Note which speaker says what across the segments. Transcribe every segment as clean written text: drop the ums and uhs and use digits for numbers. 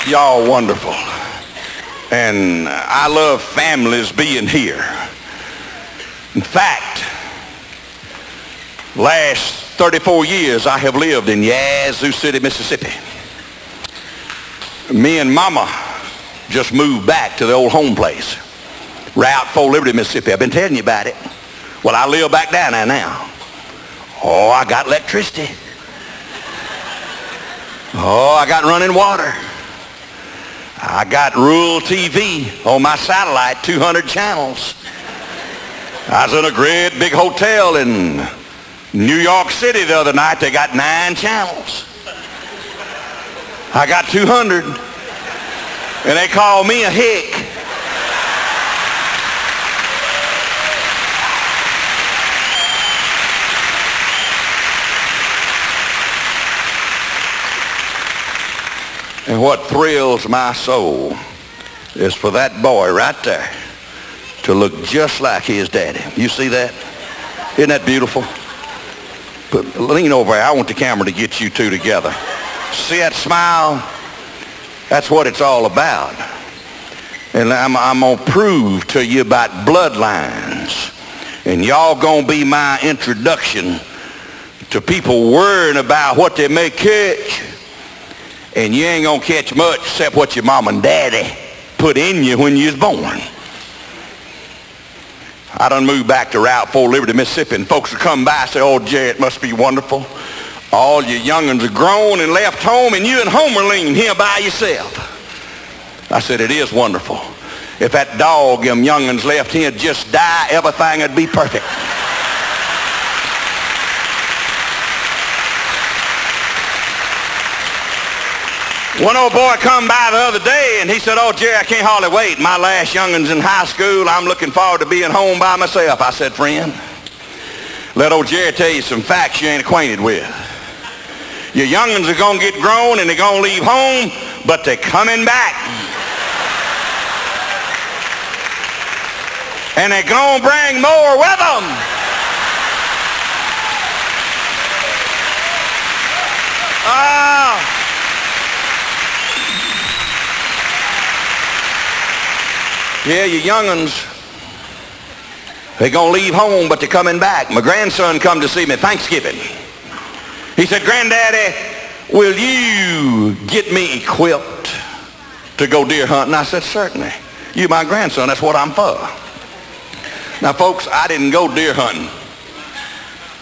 Speaker 1: Y'all wonderful. And I love families being here. In fact, last 34 years I have lived in Yazoo City, Mississippi. Me and Mama just moved back to the old home place, Route 4, Liberty, Mississippi. I've been telling you about it. Well, I live back down there now. Oh, I got electricity. Oh, I got running water. I got rural TV on my satellite, 200 channels. I was in a great big hotel in New York City the other night. They got 9 channels. I got 200. And they call me a hick. And what thrills my soul is for that boy right there to look just like his daddy. You see that? Isn't that beautiful? But lean over here. I want the camera to get you two together. See that smile? That's what it's all about. And I'm going to prove to you about bloodlines. And y'all going to be my introduction to people worrying about what they may catch. And you ain't going to catch much except what your mom and daddy put in you when you was born. I done moved back to Route 4, Liberty, Mississippi, and folks will come by and say, oh, Jerry, it must be wonderful. All your young'uns are grown and left home, and you and Homer lean here by yourself. I said, it is wonderful. If that dog them young'uns left here just die, everything would be perfect. One old boy come by the other day and he said, oh, Jerry, I can't hardly wait. My last young'un's in high school. I'm looking forward to being home by myself. I said, friend, let old Jerry tell you some facts you ain't acquainted with. Your young'uns are going to get grown and they're going to leave home, but they're coming back. And they're going to bring more with them. Yeah, your young'uns, they're going to leave home, but they're coming back. My grandson come to see me Thanksgiving. He said, Granddaddy, will you get me equipped to go deer hunting? I said, certainly. You my grandson, that's what I'm for. Now, folks, I didn't go deer hunting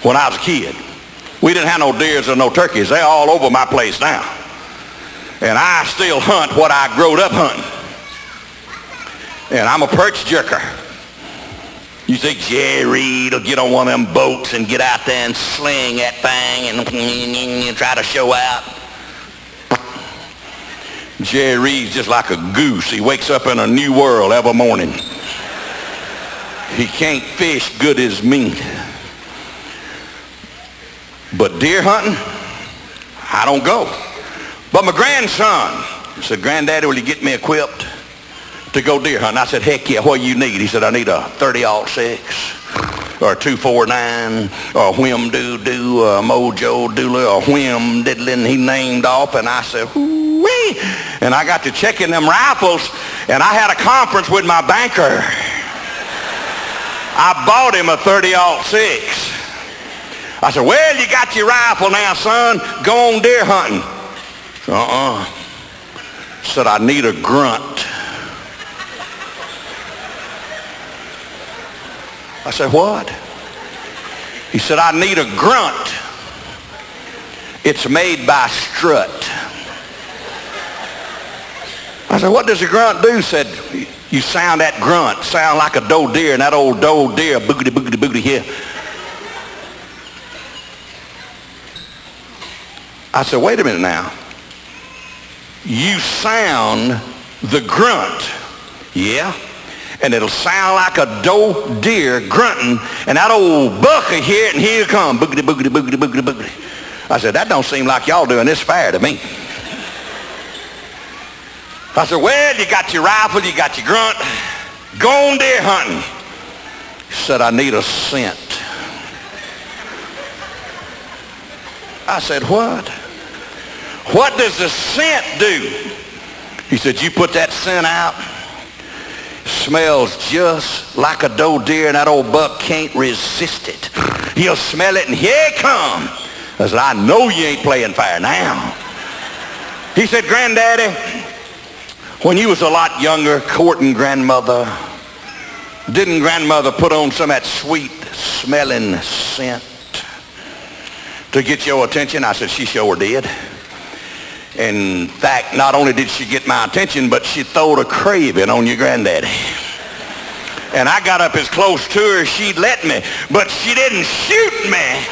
Speaker 1: when I was a kid. We didn't have no deers or no turkeys. They're all over my place now. And I still hunt what I growed up hunting. And I'm a perch jerker. You think Jerry will get on one of them boats and get out there and sling that thing and try to show out? Jerry's just like a goose. He wakes up in a new world every morning. He can't fish good as me. But deer hunting, I don't go. But my grandson said, Granddaddy, will you get me equipped to go deer hunting? I said, heck yeah, what do you need? He said, I need a 30-06 or a 249 or a whim doo-doo or a mojo doodler or whim diddling he named off. And I said, whoo-wee. And I got to checking them rifles, and I had a conference with my banker. I bought him a 30-06. I said, well, you got your rifle now, son. Go on deer hunting. Said, I need a grunt. I said, what? He said, I need a grunt. It's made by strut. I said, what does a grunt do? He said, you sound that grunt. Sound like a doe deer, and that old doe deer, boogity, boogity, boogity here. I said, wait a minute now. You sound the grunt. Yeah. And it'll sound like a doe deer grunting, and that old buck will hear it, and here it come, boogity, boogity, boogity, boogity, boogity. I said, that don't seem like y'all doing this fair to me. I said, well, you got your rifle, you got your grunt, go on deer hunting. He said, I need a scent. I said, what? What does the scent do? He said, you put that scent out, smells just like a doe deer, and that old buck can't resist it. He'll smell it, and here it come. I said, I know you ain't playing fair now. He said, Granddaddy, when you was a lot younger, courting grandmother, didn't grandmother put on some of that sweet smelling scent to get your attention? I said, she sure did. In fact, not only did she get my attention, but she throwed a craving on your granddaddy. And I got up as close to her as she'd let me, but she didn't shoot me.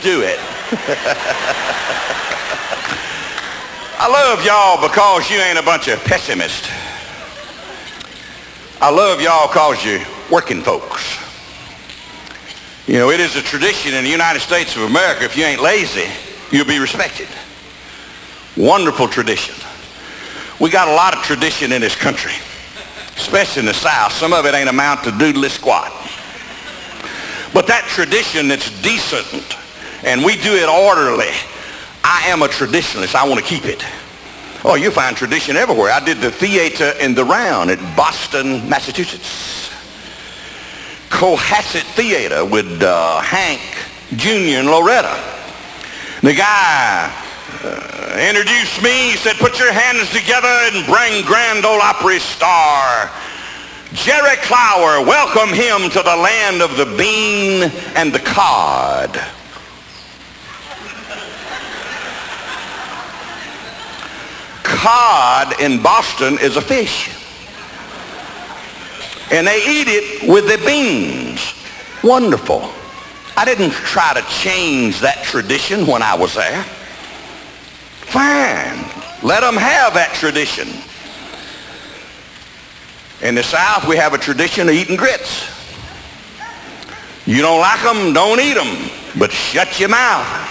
Speaker 1: Do it. I love y'all because you ain't a bunch of pessimists. I love y'all because you're working folks. You know, it is a tradition in the United States of America, if you ain't lazy, you'll be respected. Wonderful tradition. We got a lot of tradition in this country, especially in the South. Some of it ain't amount to doodly squat. But that tradition that's decent, and we do it orderly. I am a traditionalist. I want to keep it. Oh, you find tradition everywhere. I did the theater in the Round at Boston, Massachusetts. Cohasset Theater with Hank Jr. and Loretta. The guy introduced me. He said, put your hands together and bring Grand Ole Opry star Jerry Clower. Welcome him to the land of the bean and the cod. Cod in Boston is a fish. And they eat it with the beans. Wonderful. I didn't try to change that tradition when I was there. Fine. Let them have that tradition. In the South, we have a tradition of eating grits. You don't like them, don't eat them, but shut your mouth.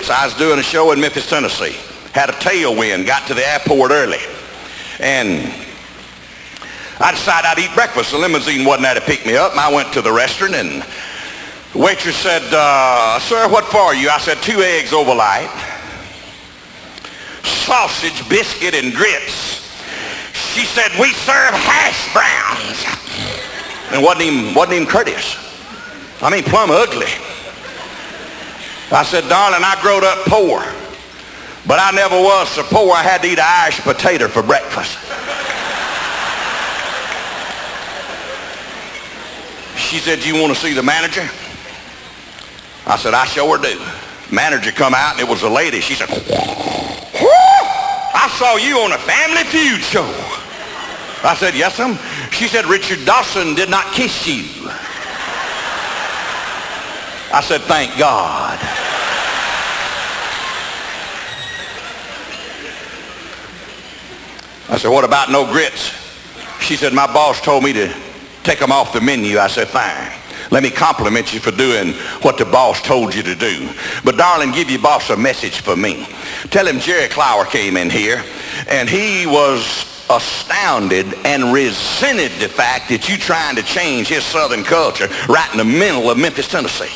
Speaker 1: So I was doing a show in Memphis, Tennessee. Had a tailwind, got to the airport early. And I decided I'd eat breakfast. The limousine wasn't there to pick me up. And I went to the restaurant, and the waitress said, sir, what for you? I said, 2 eggs over light, sausage, biscuit, and grits. She said, we serve hash browns. And wasn't even courteous. I mean, plumb ugly. I said, darling, I growed up poor, but I never was so poor I had to eat an Irish potato for breakfast. She said, you want to see the manager? I said, I sure do. Manager come out, and it was a lady. She said, I saw you on a Family Feud show. I said, yes, ma'am. She said, Richard Dawson did not kiss you. I said, thank God. I said, what about no grits? She said, my boss told me to take them off the menu. I said, fine. Let me compliment you for doing what the boss told you to do. But darling, give your boss a message for me. Tell him Jerry Clower came in here, and he was astounded and resented the fact that you trying to change his southern culture right in the middle of Memphis, Tennessee.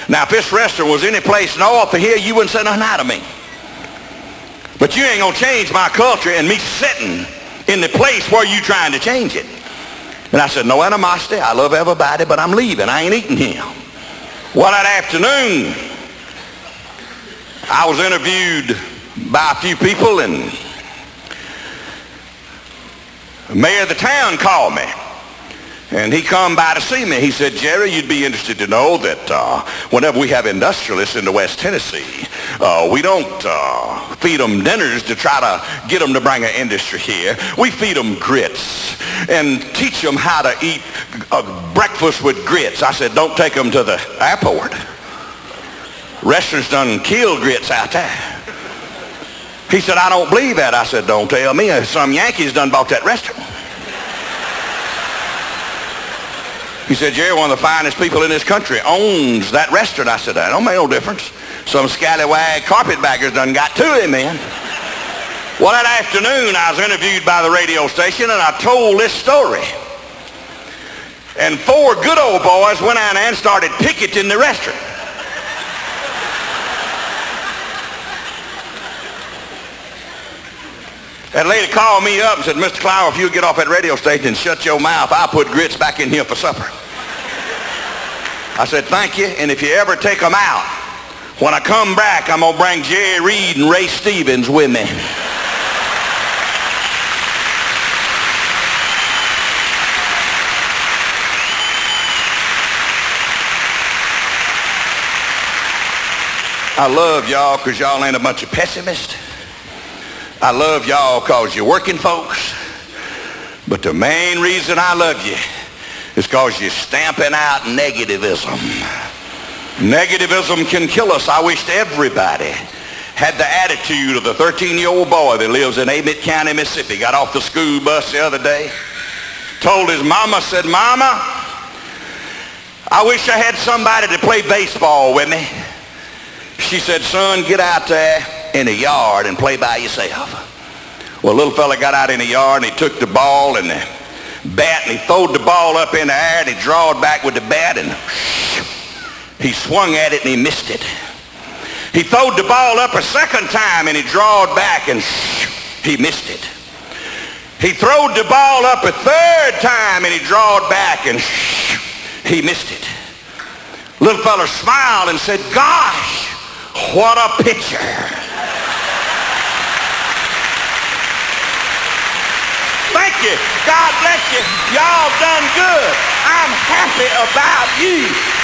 Speaker 1: Now, if this restaurant was any place north of here, you wouldn't say nothing out of me. But you ain't going to change my culture and me sitting in the place where you trying to change it. And I said, no animosity. I love everybody, but I'm leaving. I ain't eating here. Well, that afternoon, I was interviewed by a few people, and the mayor of the town called me. And he come by to see me. He said, Jerry, you'd be interested to know that whenever we have industrialists into West Tennessee, we don't feed them dinners to try to get them to bring an industry here. We feed them grits and teach them how to eat breakfast with grits. I said, don't take them to the airport. Restaurants done killed grits out there. He said, I don't believe that. I said, don't tell me. Some Yankees done bought that restaurant. He said, Jerry, one of the finest people in this country owns that restaurant. I said, that don't make no difference. Some scallywag carpetbaggers done got to him, man. Well, that afternoon, I was interviewed by the radio station, and I told this story. And 4 good old boys went out and started picketing the restaurant. That lady called me up and said, Mr. Clower, if you'll get off that radio station and shut your mouth, I'll put grits back in here for supper. I said, thank you, and if you ever take them out, when I come back, I'm going to bring Jerry Reed and Ray Stevens with me. I love y'all because y'all ain't a bunch of pessimists. I love y'all because you're working folks. But the main reason I love you is because you're stamping out negativism. Negativism can kill us. I wish everybody had the attitude of the 13-year-old boy that lives in Amite County, Mississippi. Got off the school bus the other day. Told his mama, said, Mama, I wish I had somebody to play baseball with me. She said, son, get out there in the yard and play by yourself. Well, little fella got out in the yard and he took the ball and the bat and he throwed the ball up in the air and he drawed back with the bat and he swung at it and he missed it. He throwed the ball up a second time and he drawed back and he missed it. He throwed the ball up a third time and he drawed back and he missed it. Little fella smiled and said, gosh, what a picture. Thank you. God bless you. Y'all done good. I'm happy about you.